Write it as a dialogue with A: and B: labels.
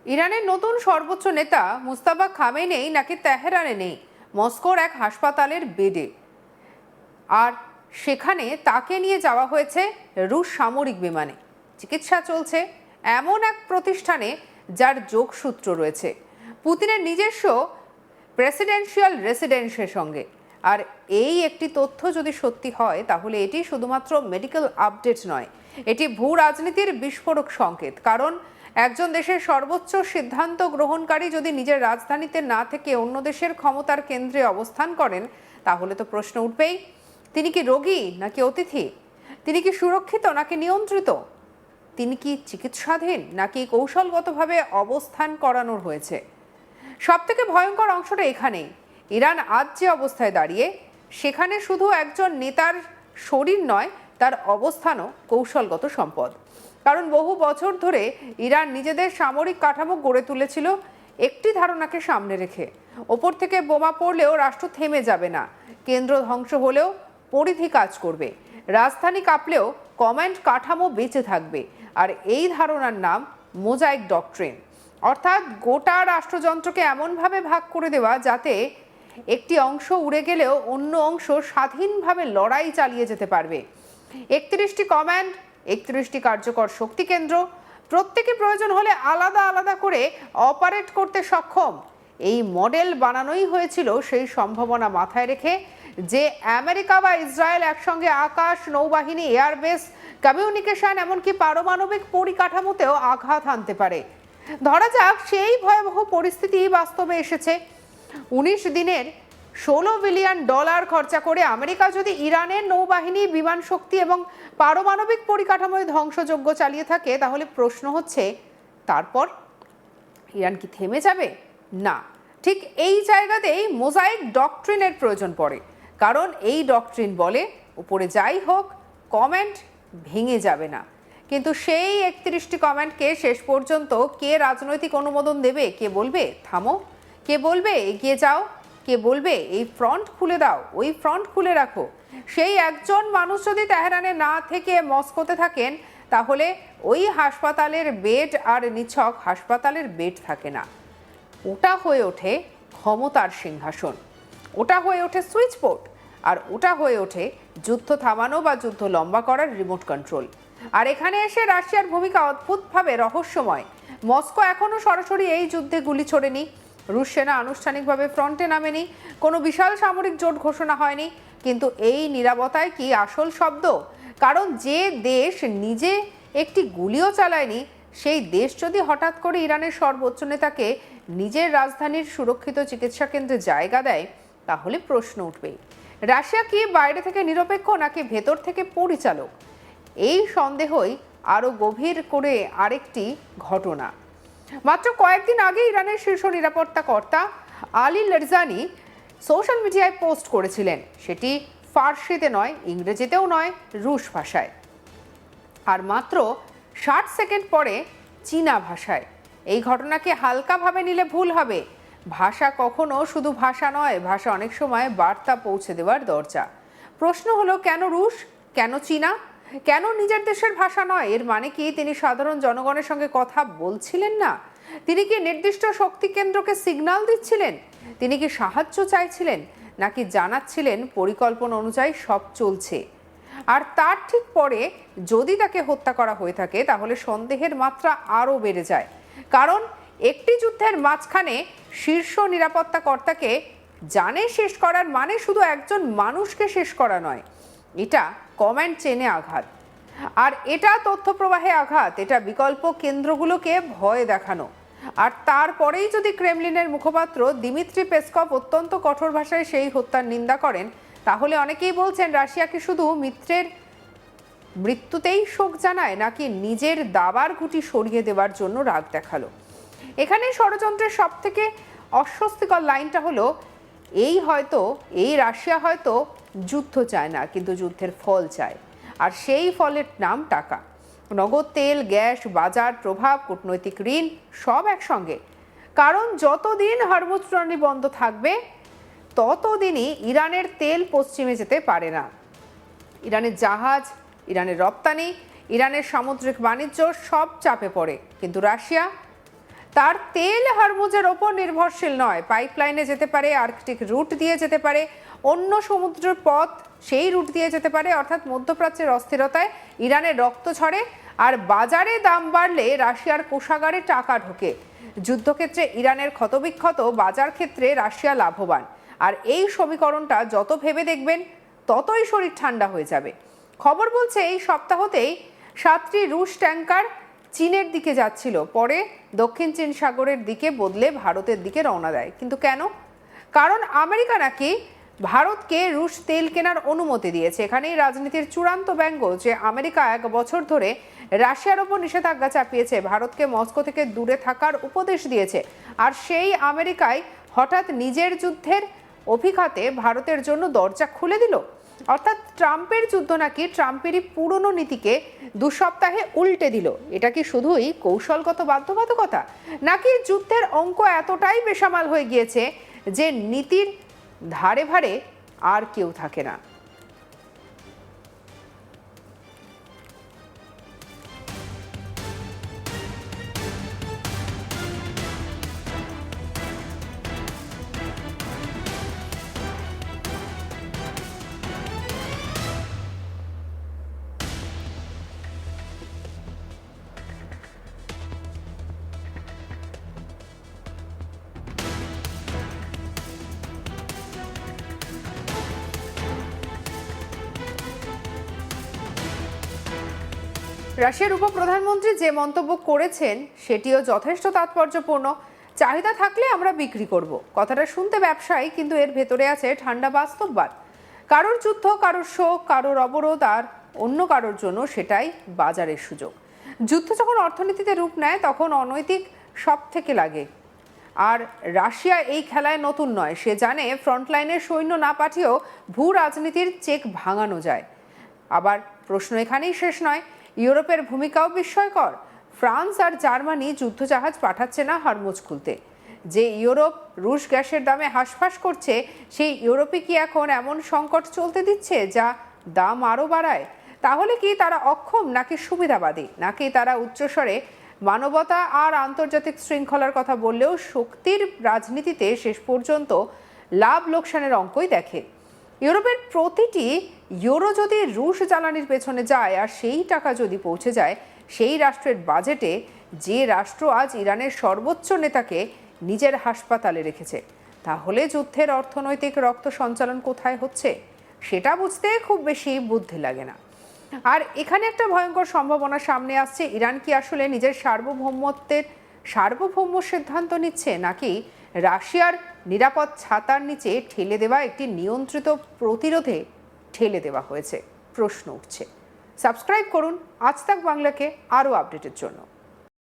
A: ইরানের নতুন সর্বোচ্চ নেতা মুস্তাফা খামেনেই নাকি তেহরানে নেই, মস্কোর এক হাসপাতালের বেডে। আর সেখানে তাকে নিয়ে যাওয়া হয়েছে রুশ সামরিক বিমানে। চিকিৎসা চলছে এমন এক প্রতিষ্ঠানে যার যোগসূত্র রয়েছে পুতিনের নিজস্ব প্রেসিডেন্সিয়াল রেসিডেন্সের সঙ্গে। আর এই একটি তথ্য যদি সত্যি হয় তাহলে এটি শুধুমাত্র মেডিকেল আপডেট নয়, এটি ভূ রাজনীতির বিস্ফোরক সংকেত। কারণ একজন দেশের সর্বোচ্চ সিদ্ধান্ত গ্রহণকারী যদি নিজের রাজধানীতে না থেকে অন্য দেশের ক্ষমতার কেন্দ্রে অবস্থান করেন, তাহলে তো প্রশ্ন উঠবেই, তিনি কি রোগী নাকি অতিথি? তিনি কি সুরক্ষিত নাকি নিয়ন্ত্রিত? তিনি কি চিকিৎসাধীন নাকি কৌশলগতভাবে অবস্থান করানোর হয়েছে? সবথেকে ভয়ঙ্কর অংশটা এখানেই। ইরান আজ যে অবস্থায় দাঁড়িয়ে, সেখানে শুধু একজন নেতার শরীর নয়, তার অবস্থানও কৌশলগত সম্পদ। কারণ বহু বছর ধরে ইরান নিজেদের সামরিক কাঠামো গড়ে তুলেছিল একটি ধারণাকে সামনে রেখে, ওপর থেকে বোমা পড়লেও রাষ্ট্র থেমে যাবে না, কেন্দ্র ধ্বংস হলেও পরিধি কাজ করবে, রাজধানী কাঁপলেও কমান্ড কাঠামো বেঁচে থাকবে। আর এই ধারণার নাম মোজাইক ডক্ট্রিন, অর্থাৎ গোটা রাষ্ট্রযন্ত্রকে এমনভাবে ভাগ করে দেওয়া যাতে একটি অংশ উড়ে গেলেও অন্য অংশ স্বাধীনভাবে লড়াই চালিয়ে যেতে পারবে। ৩১টি কমান্ড, ৩১টি কার্যকর শক্তি কেন্দ্র, প্রত্যেকে প্রয়োজন হলে আলাদা আলাদা করে অপারেট করতে সক্ষম। এই মডেল বানানোই হয়েছিল সেই সম্ভাবনা মাথায় রেখে যে আমেরিকা বা ইসরায়েল একসঙ্গে আকাশ, নৌবাহিনী, এয়ারবেস, কমিউনিকেশন, এমনকি পারমাণবিক পরিকাঠামোতেও আঘাত হানতে পারে। ধরা যাক সেই ভয়াবহ পরিস্থিতি বাস্তবে এসেছে। ১৯ দিনের $১৬ বিলিয়ন খরচা করে আমেরিকা যদি ইরানের নৌবাহিনী, বিমান শক্তি এবং পারমাণবিক পরিকাঠামোয় ধ্বংসযজ্ঞ চালিয়ে থাকে, তাহলে প্রশ্ন হচ্ছে, তারপর ইরান কি থেমে যাবে? না, ঠিক এই জায়গাতেই মোজাইক ডক্ট্রিনের প্রয়োজন পড়ে। কারণ এই ডক্ট্রিন বলে উপরে যাই হোক, কমেন্ট ভেঙে যাবে না। কিন্তু সেই ৩১টি কমেন্টকে শেষ পর্যন্ত কে রাজনৈতিক অনুমোদন দেবে? কে বলবে থামো? কে বলবে এগিয়ে যাও? কে বলবে এই ফ্রন্ট খুলে দাও, ওই ফ্রন্ট খুলে রাখো? সেই একজন মানুষ যদি তেহরানে না থেকে মস্কোতে থাকেন, তাহলে ওই হাসপাতালের বেড আর নিছক হাসপাতালের বেড থাকে না। ওটা হয়ে ওঠে ক্ষমতার সিংহাসন, ওটা হয়ে ওঠে সুইচ বোর্ড, আর ওটা হয়ে ওঠে যুদ্ধ থামানো বা যুদ্ধ লম্বা করার রিমোট কন্ট্রোল। আর এখানে এসে রাশিয়ার ভূমিকা অদ্ভুতভাবে রহস্যময়। মস্কো এখনও সরাসরি এই যুদ্ধে গুলি ছোড়েনি, রুশ সেনা আনুষ্ঠানিকভাবে ফ্রন্টে নামেনি, কোনো বিশাল সামরিক জোট ঘোষণা হয়নি। কিন্তু এই নীরবতায় কি আসল শব্দ? কারণ যে দেশ নিজে একটি গুলিও চালায়নি, সেই দেশ যদি হঠাৎ করে ইরানের সর্বোচ্চ নেতাকে নিজের রাজধানীর সুরক্ষিত চিকিৎসা কেন্দ্রে জায়গা দেয়, তাহলে প্রশ্ন উঠবে, রাশিয়া কি বাইরে থেকে নিরপেক্ষ নাকি ভেতর থেকে পরিচালক? এই সন্দেহই আরও গভীর করে আরেকটি ঘটনা। মাত্র কয়েকদিন আগে ইরানের শীর্ষ নিরাপত্তা কর্তা আলী লারজানি সোশ্যাল মিডিয়ায় পোস্ট করেছিলেন, সেটি ফার্সিতে নয়, ইংরেজিতেও নয়, রুশ ভাষায়। আর মাত্র ৬০ সেকেন্ড পরে চীনা ভাষায়। এই ঘটনাকে হালকাভাবে নিলে ভুল হবে। ভাষা কখনো শুধু ভাষা নয়, ভাষা অনেক সময় বার্তা পৌঁছে দেওয়ার দরজা। প্রশ্ন হলো, কেন রুশ, কেন চীনা, কেন নিজের দেশের ভাষা নয়? এর মানে কি তিনি সাধারণ জনগণের সঙ্গে কথা বলছিলেন না? তিনি কি নির্দিষ্ট শক্তি কেন্দ্রকে সিগন্যাল দিচ্ছিলেন? তিনি কি সাহায্য চাইছিলেন, নাকি জানাচ্ছিলেন পরিকল্পনা অনুযায়ী সব চলছে? আর তার ঠিক পরে যদি তাকে হত্যা করা হয়ে থাকে, তাহলে সন্দেহের মাত্রা আরও বেড়ে যায়। কারণ একটি যুদ্ধের মাঝখানে শীর্ষ নিরাপত্তা কর্তাকে জানে শেষ করার মানে শুধু একজন মানুষকে শেষ করা নয়, এটা কমান্ড চেনে আঘাত, আর এটা তথ্য প্রবাহে আঘাত, এটা বিকল্প কেন্দ্রগুলোকে ভয় দেখানো। আর তারপরেই যদি ক্রেমলিনের মুখপাত্র দিমিত্রি পেসকভ অত্যন্ত কঠোর ভাষায় সেই হত্যার নিন্দা করেন, তাহলে অনেকেই বলছেন রাশিয়া কি শুধু মিত্রের মৃত্যুতেই শোক জানায়, নাকি নিজের দাবার ঘুঁটি সরিয়ে দেওয়ার জন্য রাগ দেখালো? এখানে ষড়যন্ত্রের সব থেকে অস্বস্তিকর লাইনটা হলো, এই রাশিয়া হয়তো যুদ্ধ চায় না, কিন্তু যুদ্ধের ফল চায়। আর সেই ফলের নাম টাকা, নগদ তেল, গ্যাস, বাজার, প্রভাব, কূটনৈতিক ঋণ, সব একসঙ্গে। কারণ যতদিন হরমুজ প্রণালী বন্ধ থাকবে, ততদিনই ইরানের তেল পশ্চিমে যেতে পারে না। ইরানের জাহাজ, ইরানের রপ্তানি, ইরানের সামুদ্রিক বাণিজ্য সব চাপে পড়ে। কিন্তু রাশিয়া তার তেল হরমুজের ওপর নির্ভরশীল নয়, পাইপলাইনে যেতে পারে, আর্কটিক রুট দিয়ে যেতে পারে, অন্য সমুদ্রের পথ সেই রুট দিয়ে যেতে পারে। অর্থাৎ মধ্যপ্রাচ্যের অস্থিরতায় ইরানের রক্ত ঝরে, আর বাজারে দাম বাড়লে রাশিয়ার কোষাগারে টাকা ঢোকে। যুদ্ধক্ষেত্রে ইরানের ক্ষতবিক্ষত, বাজার ক্ষেত্রে রাশিয়া লাভবান। আর এই সমীকরণটা যত ভেবে দেখবেন ততই শরীর ঠান্ডা হয়ে যাবে। খবর বলছে এই সপ্তাহতেই 7টি রুশ ট্যাঙ্কার চীনের দিকে যাচ্ছিল, পরে দক্ষিণ চীন সাগরের দিকে বদলে ভারতের দিকে রওনা দেয়। কিন্তু কেন? কারণ আমেরিকা নাকি ভারতকে রুশ তেল কেনার অনুমতি দিয়েছে। এখানেই রাজনীতির চূড়ান্ত ব্যঙ্গ যে আমেরিকা 1 বছর ধরে রাশিয়ার ওপর নিষেধাজ্ঞা চাপিয়েছে, ভারতকে মস্কো থেকে দূরে থাকার উপদেশ দিয়েছে। আর সেই আমেরিকায় হঠাৎ নিজের যুদ্ধের অভিঘাতে ভারতের জন্য দরজা খুলে দিল। অর্থাৎ ট্রাম্পের যুদ্ধ নাকি ট্রাম্পেরই পুরনো নীতিকে 2 সপ্তাহে উল্টে দিল। এটা কি শুধুই কৌশলগত বাধ্যবাধকতা, নাকি যুদ্ধের অঙ্ক এতটাই বেসামাল হয়ে গিয়েছে যে নীতির ধারে ভারে আর কেউ থাকে না? রাশিয়ার উপপ্রধানমন্ত্রী যে মন্তব্য করেছেন সেটিও যথেষ্ট তাৎপর্যপূর্ণ। চাহিদা থাকলে আমরা বিক্রি করব, কথাটা শুনতে ব্যবসায়ী, কিন্তু এর ভেতরে আছে ঠান্ডা বাস্তববাদ। কারোর যুদ্ধ, কারোর শোক, কারোর অবরোধ, আর অন্য কারোর জন্য সেটাই বাজারের সুযোগ। যুদ্ধ যখন অর্থনীতিতে রূপ নেয় তখন অনৈতিক সব থেকে লাগে। আর রাশিয়া এই খেলায় নতুন নয়। সে জানে ফ্রন্টলাইনের সৈন্য না পাঠিয়েও ভূ রাজনীতির চেক ভাঙানো যায়। আবার প্রশ্ন এখানেই শেষ নয়, ইউরোপের ভূমিকাও বিস্ময়কর। ফ্রান্স আর জার্মানি যুদ্ধজাহাজ পাঠাচ্ছে না হরমুজ খুলতে। যে ইউরোপ রুশ গ্যাসের দামে হাঁসফাঁস করছে, সেই ইউরোপে কি এখন এমন সংকট চলতে দিচ্ছে যা দাম আরও বাড়ায়? তাহলে কি তারা অক্ষম, নাকি সুবিধাবাদী, নাকি তারা উচ্চস্বরে মানবতা আর আন্তর্জাতিক শৃঙ্খলার কথা বললেও শক্তির রাজনীতিতে শেষ পর্যন্ত লাভ লোকসানের অঙ্কই দেখে? ইউরোপের প্রতিটি ইউরো যদি রুশ জ্বালানির পেছনে যায়, আর সেই টাকা যদি পৌঁছে যায় সেই রাষ্ট্রের বাজেটে, যে রাষ্ট্র আজ ইরানের সর্বোচ্চ নেতাকে নিজের হাসপাতালে রেখেছে, তাহলে যুদ্ধের অর্থনৈতিক রক্ত সঞ্চালন কোথায় হচ্ছে সেটা বুঝতে খুব বেশি বুদ্ধি লাগে না। আর এখানে একটা ভয়ঙ্কর সম্ভাবনা সামনে আসছে। ইরান কি আসলে নিজের সার্বভৌম সিদ্ধান্ত নিচ্ছে, নাকি রাশিয়ার নিরাপদ ছাতার নিচে ঠেলে দেওয়া একটি নিয়ন্ত্রিত প্রতিরোধে ঠেলে দেওয়া হয়েছে? প্রশ্ন উঠছে। সাবস্ক্রাইব করুন আজ তাক বাংলাকে আরও আপডেটের জন্য।